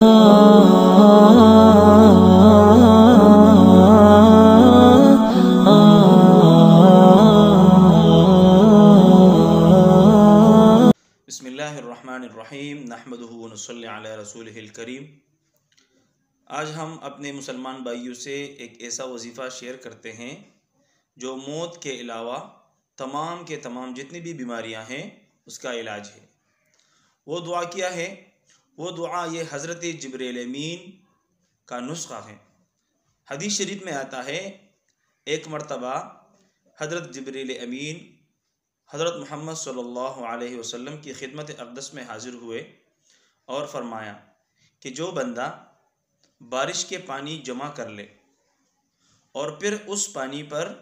بسم اللہ الرحمن الرحیم نحمدہ ونصلی علی رسولہ الکریم۔ آج ہم اپنے مسلمان بھائیوں سے ایک ایسا وظیفہ شیئر کرتے ہیں جو موت کے علاوہ تمام کے تمام جتنی بھی بیماریاں ہیں اس کا علاج ہے۔ وہ دعا کیا ہے؟ وہ دعا یہ حضرت جبریل امین کا نسخہ ہے۔ حدیث شریف میں آتا ہے ایک مرتبہ حضرت جبریل امین حضرت محمد صلی اللہ علیہ وسلم کی خدمت اقدس میں حاضر ہوئے اور فرمایا کہ جو بندہ بارش کے پانی جمع کر لے اور پھر اس پانی پر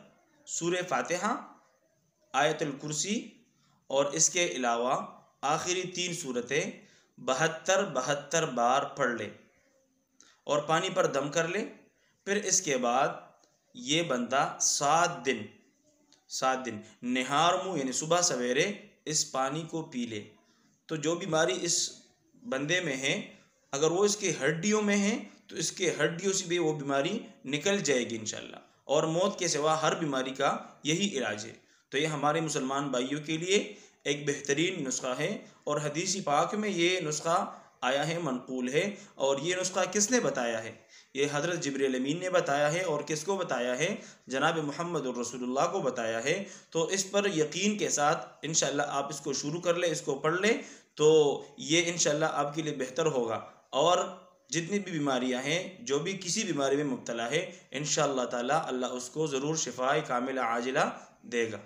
سورہ فاتحہ، آیت الکرسی اور اس کے علاوہ آخری 3 سورتیں 72 بار پڑھ لے اور پانی پر دم کر لے، پھر اس کے بعد یہ بندہ 7 دن نہار منہ یعنی صبح سویرے اس پانی کو پی لے، تو جو بیماری اس بندے میں ہے اگر وہ اس کی ہڈیوں میں ہے تو اس کے ہڈیوں سے بھی وہ بیماری نکل جائے گی انشاءاللہ، اور موت کے سوا ہر بیماری کا یہی علاج ہے۔ تو یہ ہمارے مسلمان بھائیوں کے لیے ایک بہترین نسخہ ہے، اور حدیث پاک میں یہ نسخہ آیا ہے، منقول ہے۔ اور یہ نسخہ کس نے بتایا ہے؟ یہ حضرت جبریل امین نے بتایا ہے۔ اور کس کو بتایا ہے؟ جناب محمد الرسول اللہ کو بتایا ہے۔ تو اس پر یقین کے ساتھ انشاءاللہ آپ اس کو شروع کر لیں، اس کو پڑھ لیں، تو یہ انشاءاللہ آپ کے لیے بہتر ہوگا۔ اور جتنی بھی بیماریاں ہیں، جو بھی کسی بیماری میں مبتلا ہے، انشاءاللہ تعالی اللہ اس کو ضرور شفائے کاملہ عاجلہ دے گا۔